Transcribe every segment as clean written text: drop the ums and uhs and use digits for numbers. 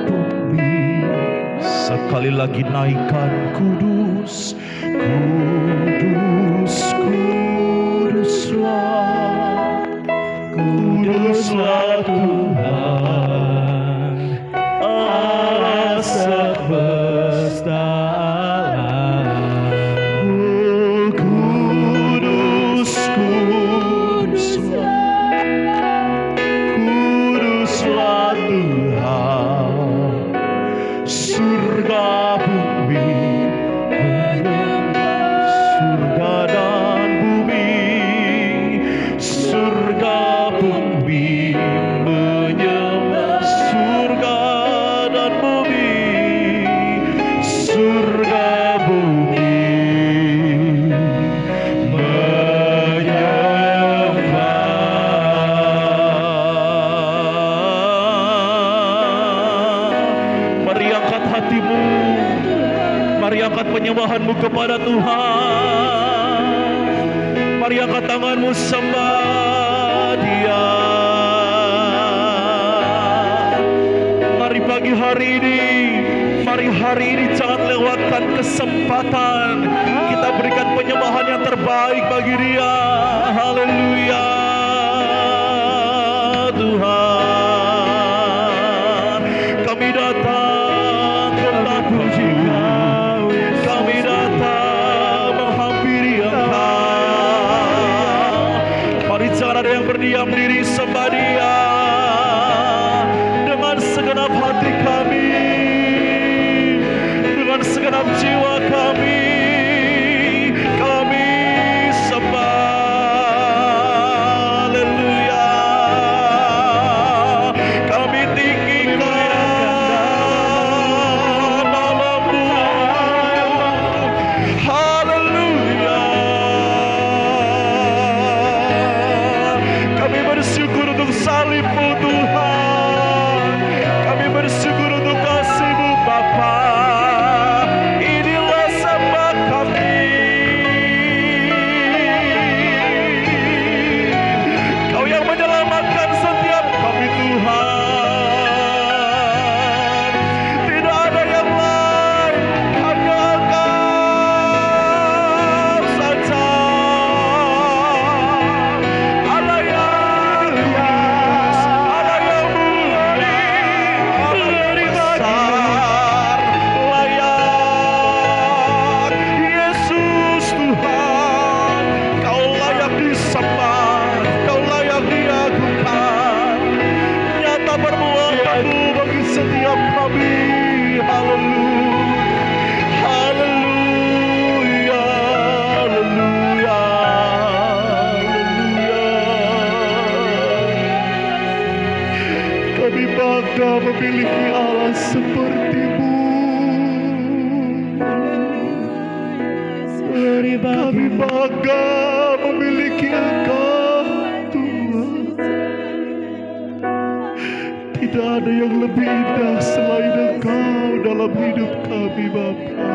bumi. Sekali lagi naikkan kudus, kudus, kuduslah, kuduslah Tuhan Allah semesta alam. Kudus, kuduslah, kuduslah Tuhan, surga bumi menyembah, surga dan bumi, surga bumi menyembah, surga dan bumi, surga bumi menyembah. Mari angkat hatimu, mari angkat penyembahanmu kepada Tuhan. Mari angkat tanganmu, sembah Dia. Mari pagi hari ini, mari hari ini jangan lewatkan kesempatan kita berikan penyembahan yang terbaik bagi Dia. Haleluya Tuhan, kami datang untuk puji Kau, kami datang menghampiri Engkau. Mari jangan ada yang berdiam diri, sembah Dia dengan segenap hati kami, dengan segenap jiwa kami. Kami sembah, haleluya. Kami tinggikan namamu, haleluya. Kami bersyukur untuk salib-Mu Tuhan, kami bersyukur untuk kasih-Mu Bapa. Inilah sembah kami. Kau yang menyelamatkan setiap kami Tuhan. Tidak ada yang lain, hanya Engkau saja. Allah yang kudus, Allah yang murni, Allah yang besar, layak. Yesus Tuhan, Kau layak disembah, Kau layak diagungkan. Nyata perbuatanmu bagi setiap kami. Haleluya, haleluya, haleluya, haleluya. Kami bangga memiliki Allah seperti-Mu. Kami bangga memiliki Engkau Tuhan. Tidak ada yang lebih indah selain Engkau dalam hidup kami Bapa.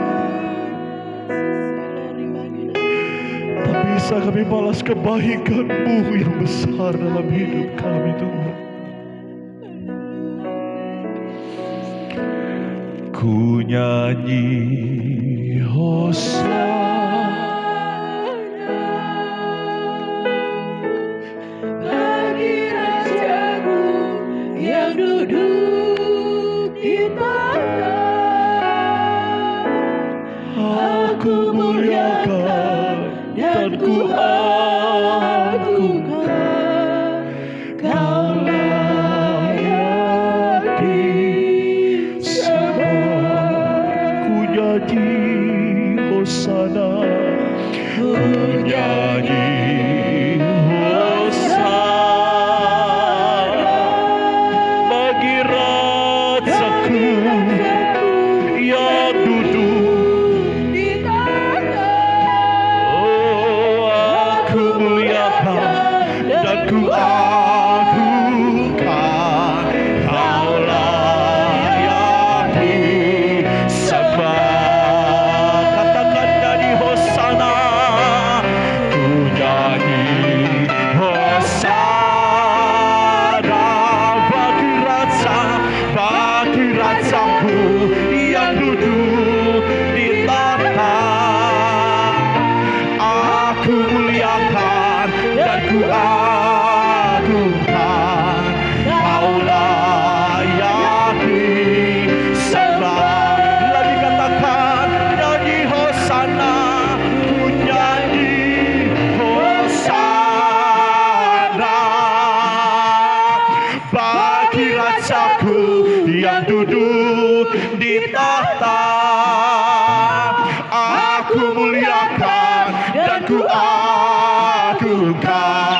Tak bisa kami balas kebaikan-Mu yang besar dalam hidup kami Tuhan. Ku nyanyi Hosana bagi Rajaku yang duduk di tanah. Aku muliakan dan ku agungkan, Kau layak disembah. Ku nyanyi Hosana bagi Rajaku yang duduk di tahta. Aku muliakan dan ku agungkan, Kau layak disembah. Lagi katakan, nyanyi Hosana, ku nyanyi Hosana bagi Rajaku yang duduk di tahta. Aku muliakan dan ku agungkan,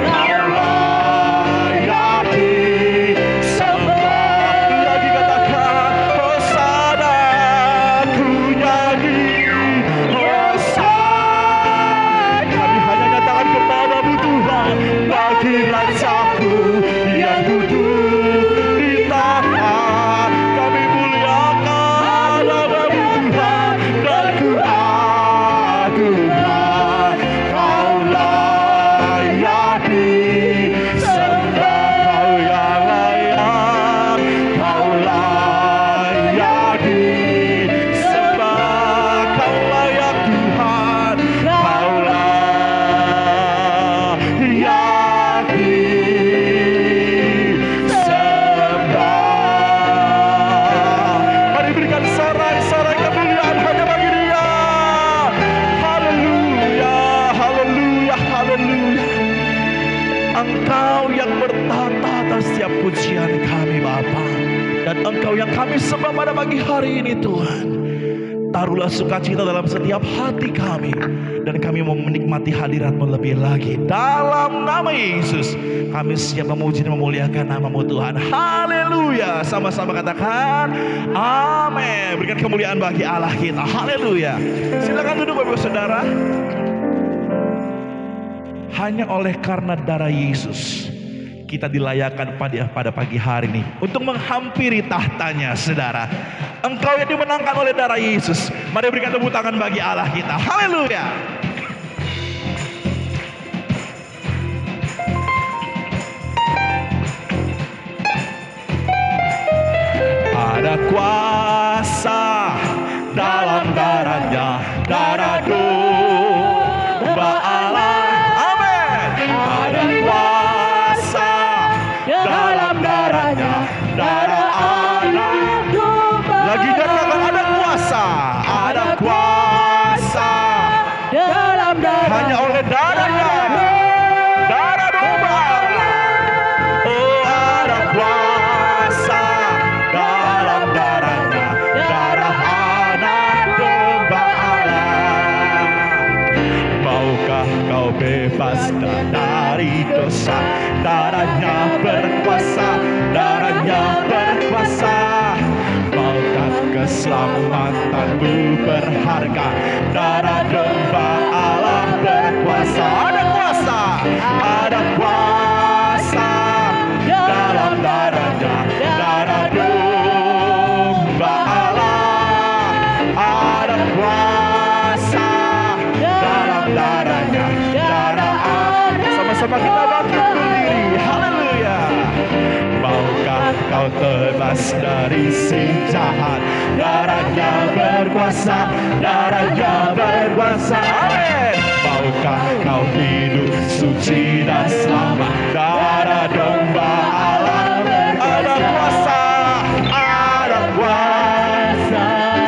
Kau layak disembah. Lagi katakan, Hosana, ku nyanyi Hosana. Kami hanya nyatakan kepadamu Tuhan, bagi Rajaku yang duduk di tahta. Kami muliakan namamu Tuhan dan ku agungkan, Kau layak disembah. Kau yang layak, Kau layak disembah. Kau layak Tuhan, Kau layak disembah. Mari berikan sorak-sorai kemuliaan hanya bagi Dia. Haleluya, haleluya, haleluya. Engkau yang bertata atas setiap pujian kami Bapa, dan Engkau yang kami sembah pada pagi hari ini Tuhan. Taruhlah sukacita dalam setiap hati kami, dan kami mau menikmati hadirat-Mu lebih lagi. Dalam nama Yesus kami siap memuji dan memuliakan nama-Mu Tuhan. Haleluya. Sama-sama katakan amin. Berikan kemuliaan bagi Allah kita. Haleluya. Silakan duduk Bapak Saudara. Hanya oleh karena darah Yesus kita dilayakkan pada pagi hari ini untuk menghampiri tahtanya, saudara. Engkau yang dimenangkan oleh darah Yesus. Mari berikan tepuk tangan bagi Allah kita. Haleluya. Ada kuasa dalam darahnya, darah domba Allah. Ada kuasa dalam darahnya, darah anak domba. Lagi katakan ada kuasa, ada kuasa dalam darah. Hanya oleh darahnya, darah domba. Oh, ada kuasa dalam darahnya, darah anak domba Allah. Maukah kau bebas dari dosa? Darahnya berkuasa, darahnya berkuasa. Maukah keselamatanmu berharga? Darah domba Allah berkuasa. Ada kuasa, ada kuasa dalam darahnya, darah domba Allah. Ada kuasa dalam darahnya, darah Allah. Sama-sama kita bangkit berdiri. Haleluya. Maukah kau terbebas dari si jahat? Darahnya berkuasa, darahnya berkuasa. Amin. Maukah kau hidup suci dan selamat? Darah domba Allah. Ada kuasa, ada kuasa.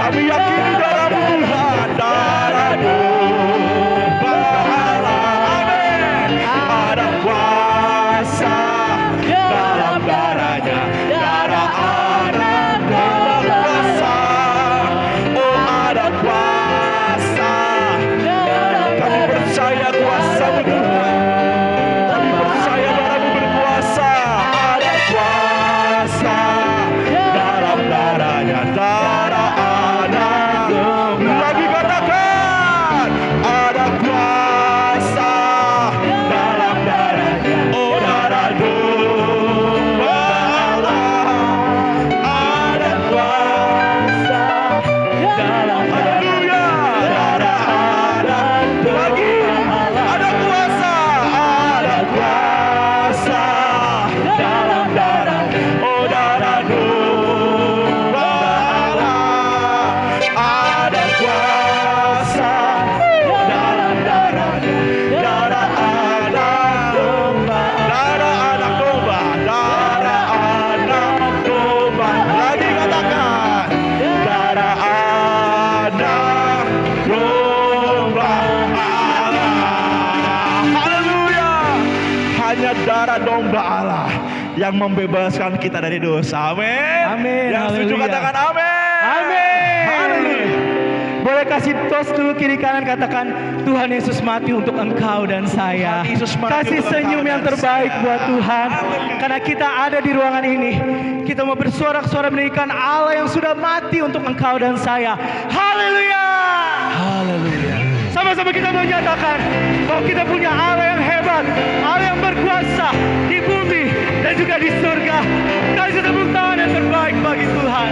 Kami yakin dalam Tuhan, darah domba Allah. Amin. Ada kuasa dalam darahnya, darah anak berkuasa. Oh, ada kuasa. Kami percaya kuasa Tuhan. Kami percaya darah-Mu berkuasa. Ada yang membebaskan kita dari dosa. Amin. Amin. Yang setuju Haleluya. katakan amin. Amin. Haleluya. Boleh kasih tos dulu kiri kanan, katakan Tuhan Yesus mati untuk engkau dan saya. Tuhan Yesus mati Kasih untuk senyum engkau yang dan terbaik saya. buat Tuhan. Haleluya. Karena kita ada di ruangan ini, kita mau bersorak-sorai meninggikan Allah yang sudah mati untuk engkau dan saya. Haleluya. Haleluya. Sama-sama kita menyatakan bahwa kita punya Allah yang hebat, Allah yang berkuasa di bumi dan juga di surga. Kasih tepuk tangan yang terbaik bagi Tuhan.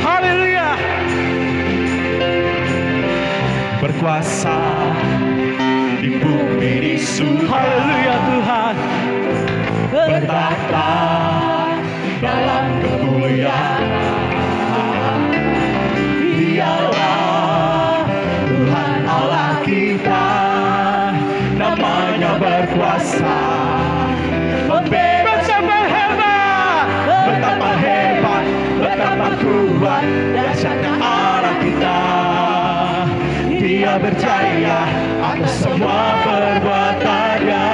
Haleluya. Berkuasa di bumi di surga. Haleluya Tuhan. Bertata dalam kemuliaan. Dialah Tuhan Allah kita, namanya berkuasa. Betapa hebat, Betapa hebat, betapa kuat, dahsyatnya Allah kita. Dia berjaya atas semua perbuatannya.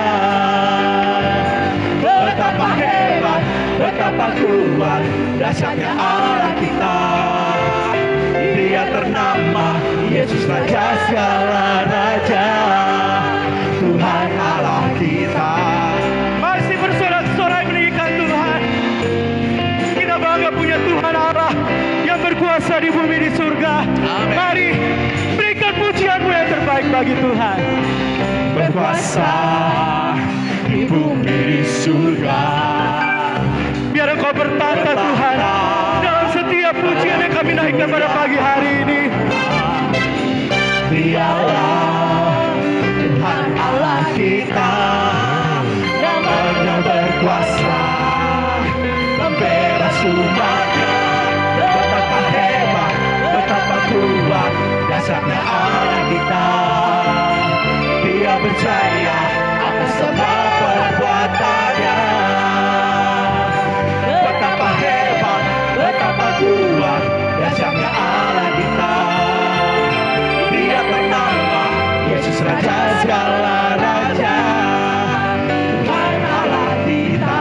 Betapa hebat, betapa kuat, dahsyatnya Allah kita. Dia ternama Yesus Raja segala raja, Tuhan Allah kita. masih bersorak-sorai meninggikan Tuhan. Kita bangga punya Tuhan Allah yang berkuasa di bumi di surga. Amin. Mari berikan pujianmu yang terbaik bagi Tuhan. Berkuasa di bumi di surga. Biar engkau bertata Tuhan dalam setiap pujian yang kami naikkan pada pagi hari ini. Dialah Tuhan Allah kita, namanya berkuasa, membebas umatnya. Betapa hebat, betapa kuat, dahsyatnya Allah kita. Dia percaya atas semua perbuatannya. Betapa hebat, betapa kuat, dahsyatnya Allah kita. Dia bernama Yesus Raja segala raja, Tuhan Allah kita.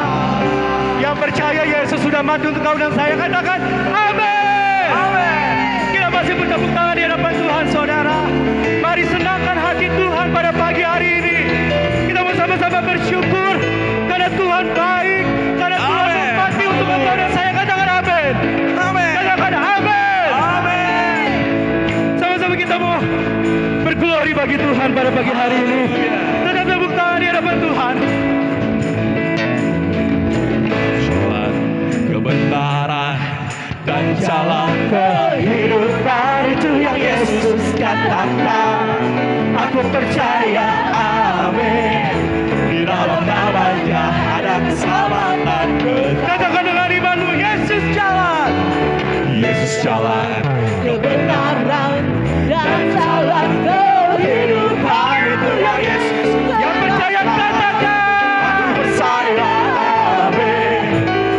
Yang percaya Yesus sudah mati untuk kau dan saya, katakan amin. Amin. Kita masih bertepuk tangan di hadapan Tuhan, saudara. Mari senangkan hati Tuhan pada pagi hari ini. Kita mau sama-sama bersyukur karena Tuhan baik, karena Tuhan Amin. mati untuk engkau dan saya. Katakan amin. Amin. Katakan amin. Amin. Sama-sama kita mau berglori bagi Tuhan pada pagi hari ini. Tetap tepuk tangan di hadapan Tuhan. Jalan kebenaran dan jalan kehidupan, itu yang Yesus katakan. Aku percaya, amin. Di dalam namanya ada keselamatan kekal. Katakan dengan imanmu, Yesus jalan. Yesus jalan Kebenaran dan jalan kehidupan, itu yang Yesus yang percaya katakan. Aku percaya, amin.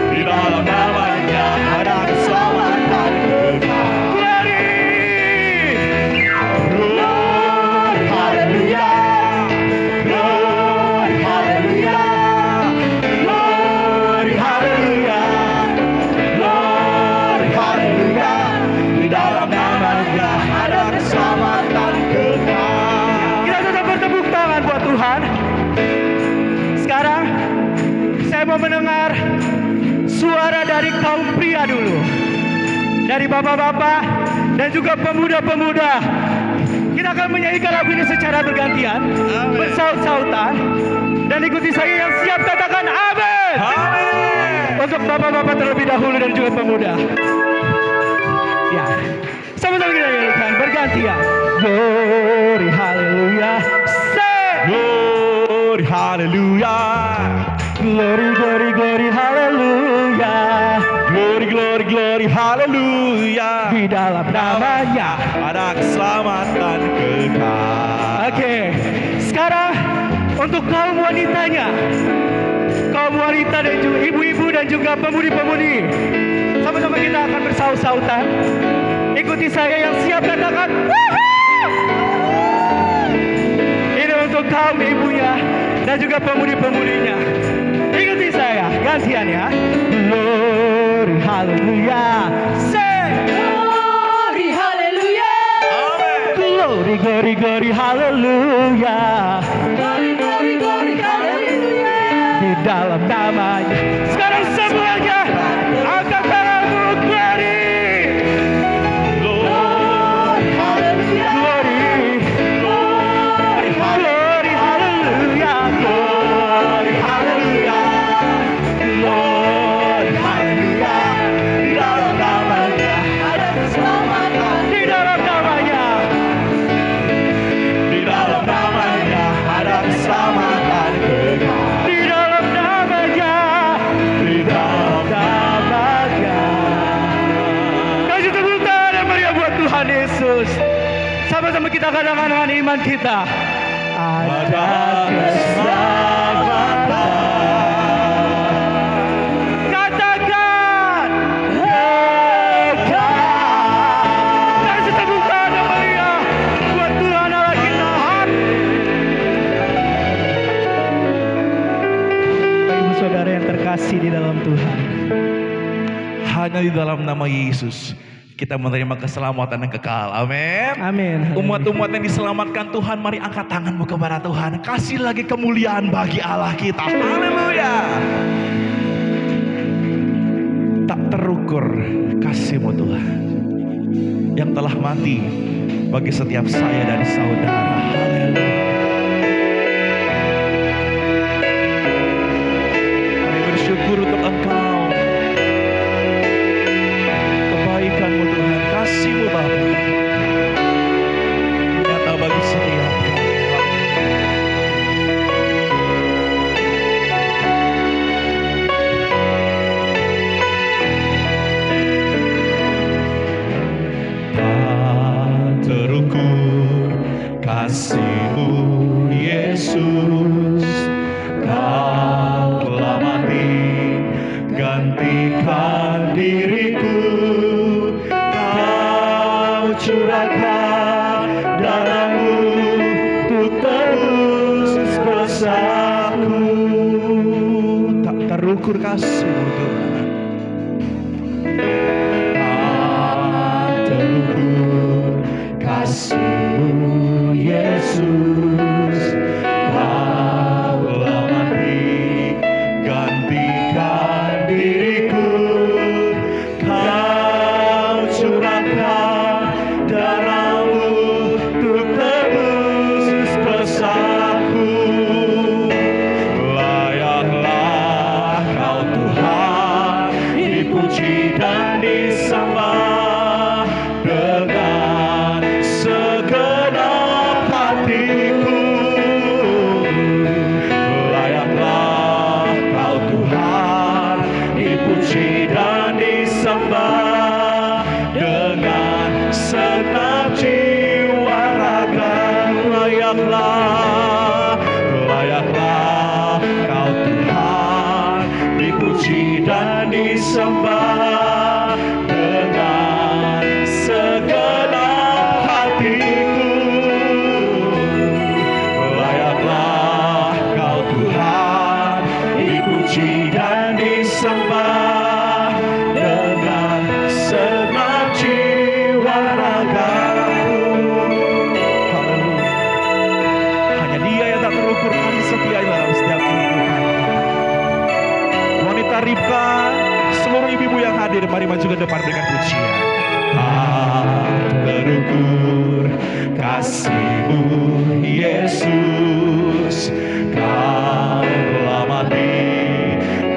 Di dalam namanya ada keselamatan kekal. Glory. Glory, haleluya. Glory, haleluya. Glory, haleluya. Glory, haleluya. Di dalam namanya ada keselamatan kekal. Kita tetap bertepuk tangan buat Tuhan. Sekarang saya mau mendengar suara dari kaum pria dulu, dari bapak-bapak dan juga pemuda-pemuda. Kita akan menyanyikan lagu ini secara bergantian, bersaut-sautan, dan ikuti saya yang siap katakan amin. Amin. Untuk bapak-bapak terlebih dahulu dan juga pemuda. Ya, sama-sama kita nyanyikan bergantian. Glory, haleluya. Say, Glory, haleluya. glory, glory, glory, haleluya. Glory, glory, glory, haleluya. Di dalam namanya. Ada keselamatan kekal. Oke, sekarang untuk kaum wanitanya, kaum wanita dan juga ibu-ibu dan juga pemudi-pemudi, sama-sama kita akan bersaut-sautan. Ikuti saya yang siap katakan "Woohoo!" Ini untuk kaum ibunya dan juga pemudi-pemudinya. Ikuti saya, gantian ya. Glory, hallelujah. Say, Glory, hallelujah. Amin. glory, glory, glory, hallelujah. Glory, glory, glory, hallelujah. Di dalam namanya. Sekarang semuanya angkat tanganmu, glory. Glory, hallelujah. Glory, Glory, glory, hallelujah. Glory, hallelujah. Glory, hallelujah. Di dalam namanya. ada keselamatan. Di dalam namanya. Di dalam namanya ada keselamatan kekal. Di dalam namanya. Di dalam Namanya. Kasih tepuk tangan yang meriah buat Tuhan Yesus. Sama-sama kita katakan dengan iman kita. Ada keselamatan. Katakan kekal. Kasih tepuk tangan yang meriah buat Tuhan Allah kita. Ibu saudara yang terkasih di dalam Tuhan. hanya di dalam nama Yesus kita menerima keselamatan yang kekal. Amin. Amin. Umat-umat yang diselamatkan Tuhan, mari angkat tanganmu kepada Tuhan. Kasih lagi kemuliaan bagi Allah kita. Haleluya. Tak terukur kasih-Mu Tuhan, yang telah mati bagi setiap saya dan saudara. Haleluya. Kami bersyukur untuk Engkau, kebaikan-Mu Tuhan, kasih-Mu Bapa, nyata bagi setiap kami. Tak terukur kasih-Mu Yesus, Kau telah mati gantikan diriku, Kau curahkan darah-Mu untuk tebus dosaku. Tak terukur kasih-Mu Tuhan, tak terukur kasih-Mu Yesus, Kau telah mati gantikan diriku, Kau curahkan darah-Mu untuk tebus dosaku. Layaklah Kau Tuhan dipuji dan disembah dengan segenap hatiku. Layaklah Kau Tuhan dipuji dan disembah dengan segenap jiwa raga. Layaklah Kau Tuhan dipuji dan disembah dengan segenap hatiku. Layaklah Kau Tuhan dipuji dan disembah dengan segenap jiwa ragaku. Haleluya. Hanya Dia yang tak terukur kasih setia dalam setiap kehidupan. Wanita Ribka, seluruh ibu-ibu yang hadir, mari maju ke depan berikan pujian. Tak terukur kasih-Mu Yesus, Kau telah mati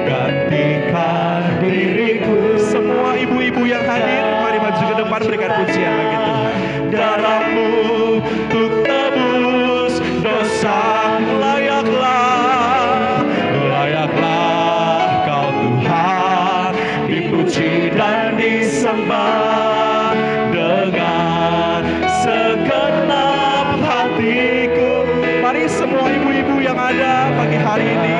gantikan diriku. Semua ibu-ibu yang hadir, mari maju ke depan berikan pujian bagi Tuhan. Darah-Mu untuk tebus dosa. Layaklah Kau Tuhan dipuji dan disembah dengan segenap hatiku. Mari semua ibu-ibu yang ada pagi hari ini,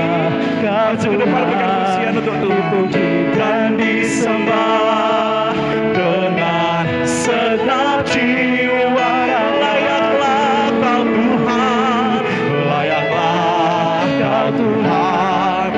maju ke depan berikan pujian untuk Tuhan dan disembah dengan segenap jiwa. Layaklah Kau Tuhan, layaklah Kau Tuhan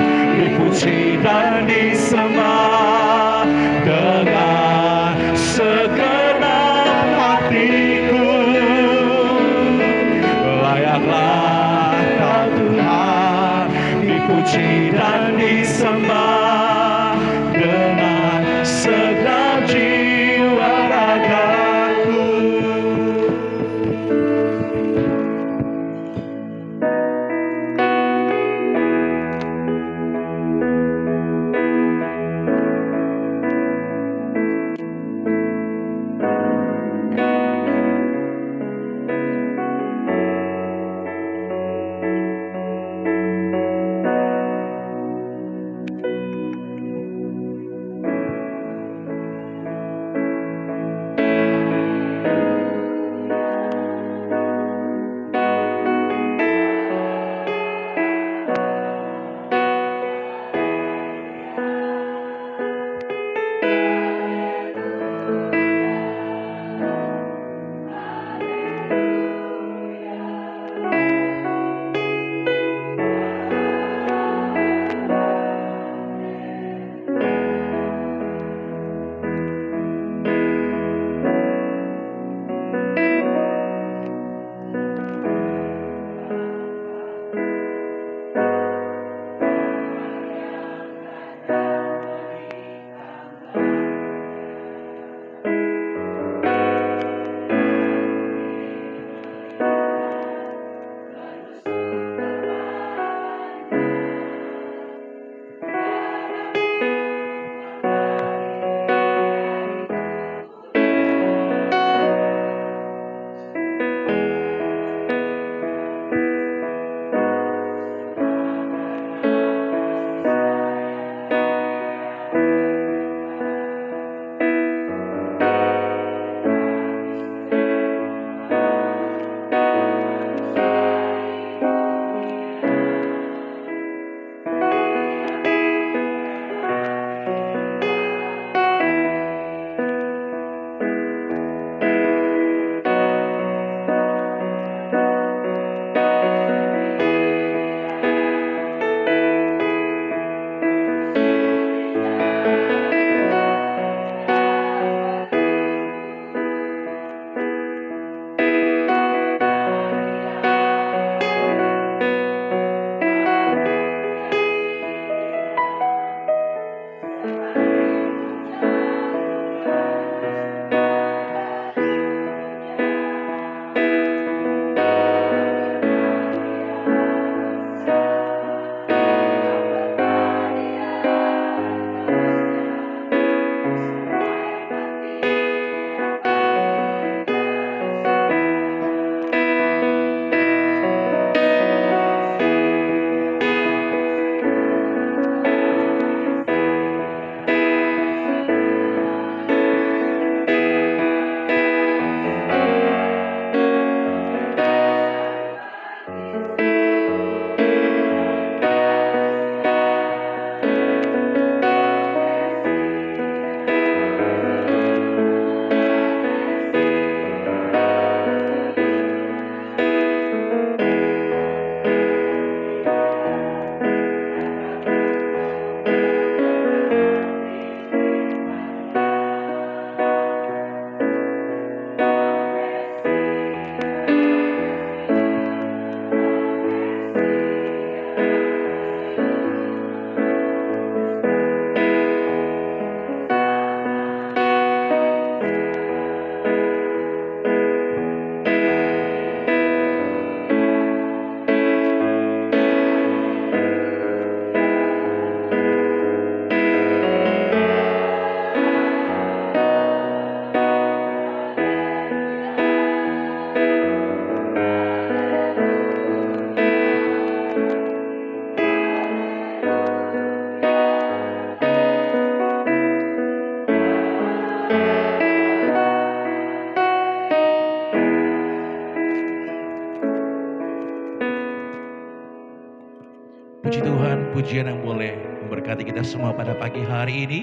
pujian yang boleh memberkati kita semua pada pagi hari ini.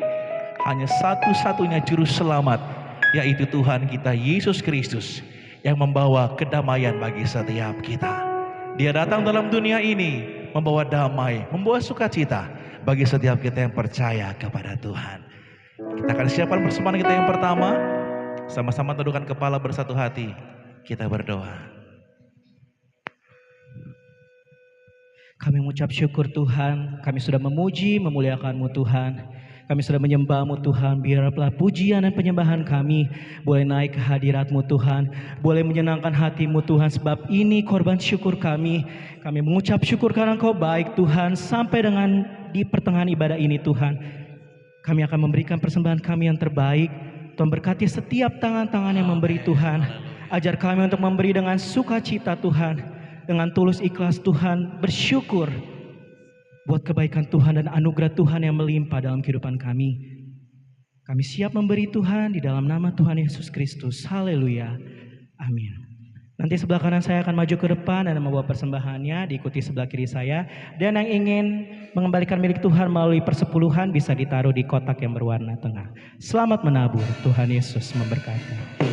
Hanya satu-satunya juru selamat, yaitu Tuhan kita Yesus Kristus, yang membawa kedamaian bagi setiap kita. Dia datang dalam dunia ini membawa damai, membawa sukacita bagi setiap kita yang percaya kepada Tuhan. Kita akan siapkan persembahan kita yang pertama. Sama-sama tundukkan kepala bersatu hati. Kita berdoa. Kami mengucap syukur Tuhan, kami sudah memuji, memuliakan-Mu Tuhan. Kami sudah menyembah-Mu Tuhan, biarlah pujian dan penyembahan kami boleh naik ke hadirat-Mu Tuhan, boleh menyenangkan hati-Mu Tuhan, sebab ini korban syukur kami. Kami mengucap syukur karena Engkau baik Tuhan, sampai dengan di pertengahan ibadah ini Tuhan. Kami akan memberikan persembahan kami yang terbaik. Tuhan berkati setiap tangan-tangan yang memberi Tuhan. Ajar kami untuk memberi dengan sukacita Tuhan. Dengan tulus ikhlas Tuhan, bersyukur buat kebaikan Tuhan dan anugerah Tuhan yang melimpah dalam kehidupan kami. Kami siap memberi Tuhan di dalam nama Tuhan Yesus Kristus. Haleluya. Amin. Nanti sebelah kanan saya akan maju ke depan dan membawa persembahannya, diikuti sebelah kiri saya. Dan yang ingin mengembalikan milik Tuhan melalui persepuluhan bisa ditaruh di kotak yang berwarna tengah. Selamat menabur. Tuhan Yesus memberkati.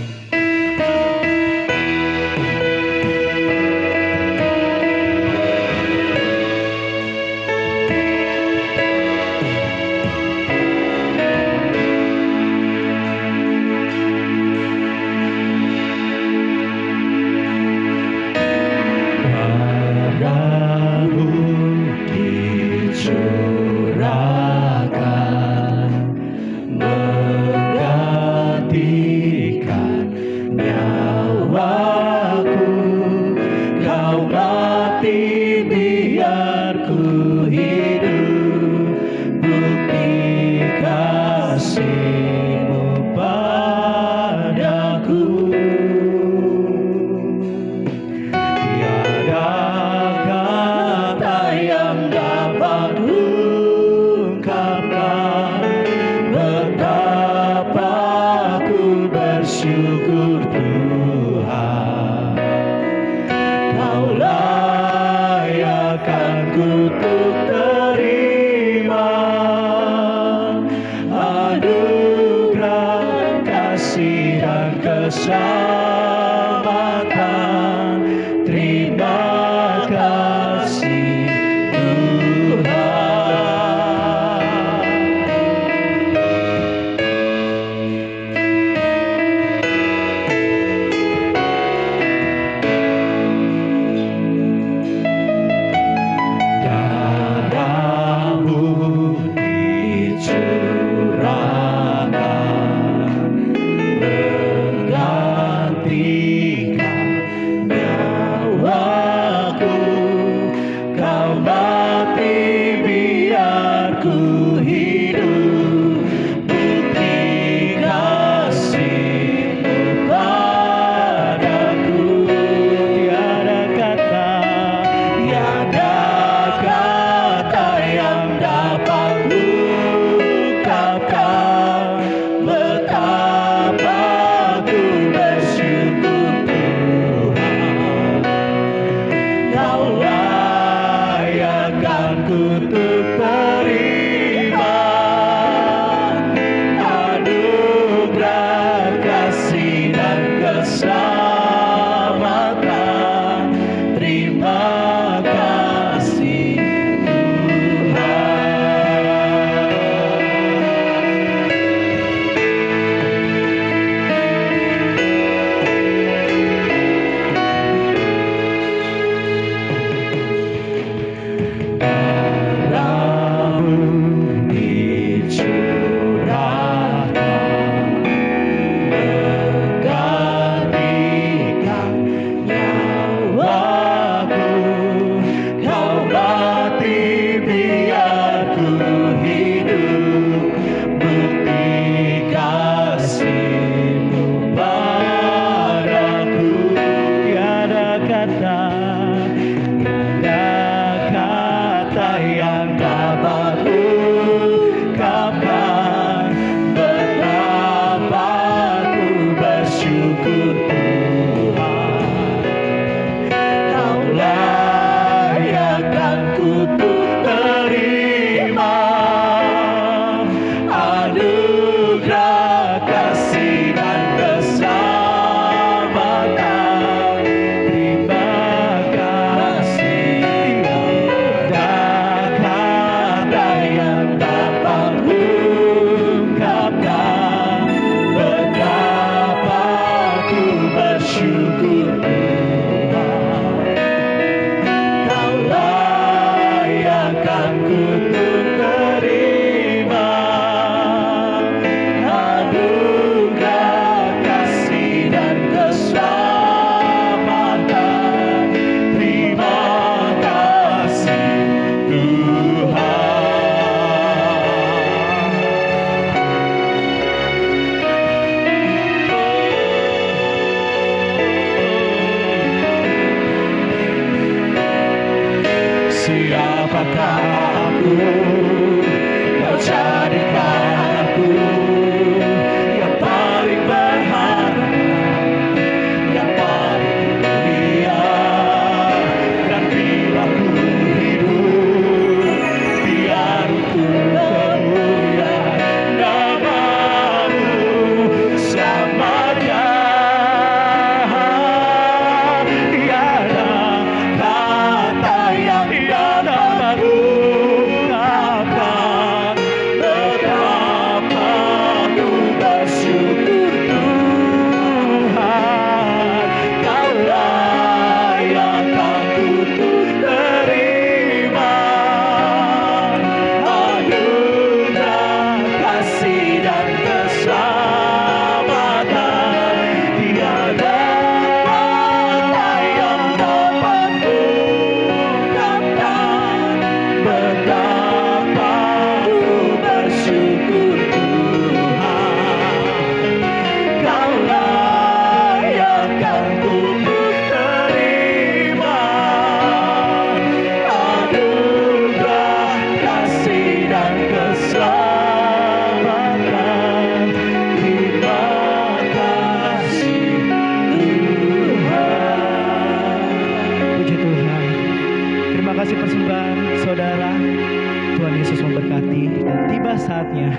saatnya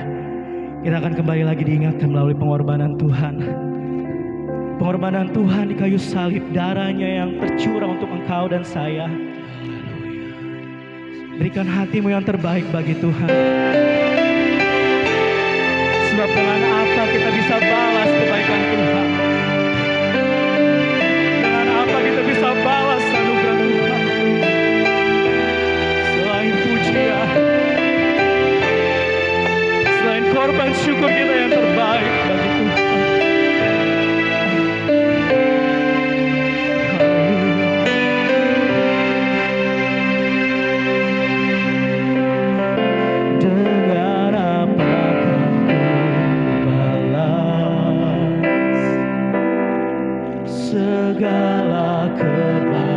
kita akan kembali lagi diingatkan melalui pengorbanan Tuhan. Pengorbanan Tuhan di kayu salib, darahnya yang tercurah untuk engkau dan saya. Berikan hatimu yang terbaik bagi Tuhan. Sebab dengan apa kita bisa balas kebaikan Tuhan? Dengan apa kita bisa balas anugerah Tuhan? Selain pujian, selain korban syukur kita yang terbaik bagi Tuhan. Dengan apa akan ku balas segala kebaikan?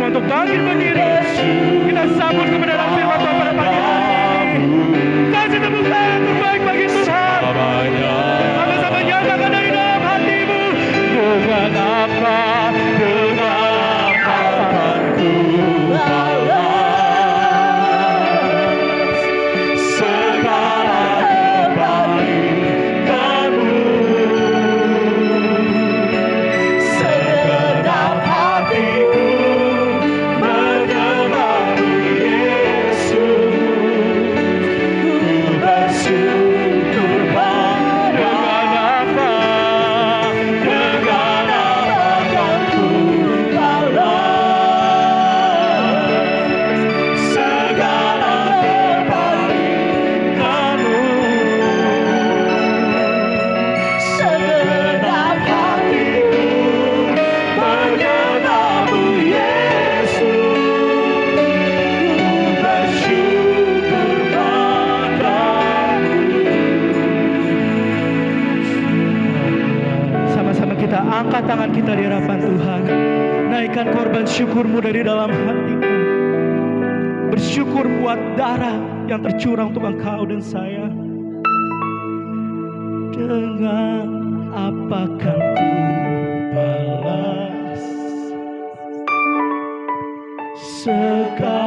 Untuk bangkit berdiri, kita sambut kebenaran firman Tuhan pada pagi hari ini. Kasih tepuk tangan yang terbaik bagi Tuhan. Sama-sama nyatakan dari dalam hatimu. Dengan apa akan ku balas segala kebaikanmu. Segenap hatiku angkat tangan kita di hadapan Tuhan. Naikkan korban syukurmu dari dalam hatimu. Bersyukur buat darah yang tercurah untuk engkau dan saya. Dengan apa kan ku balas segala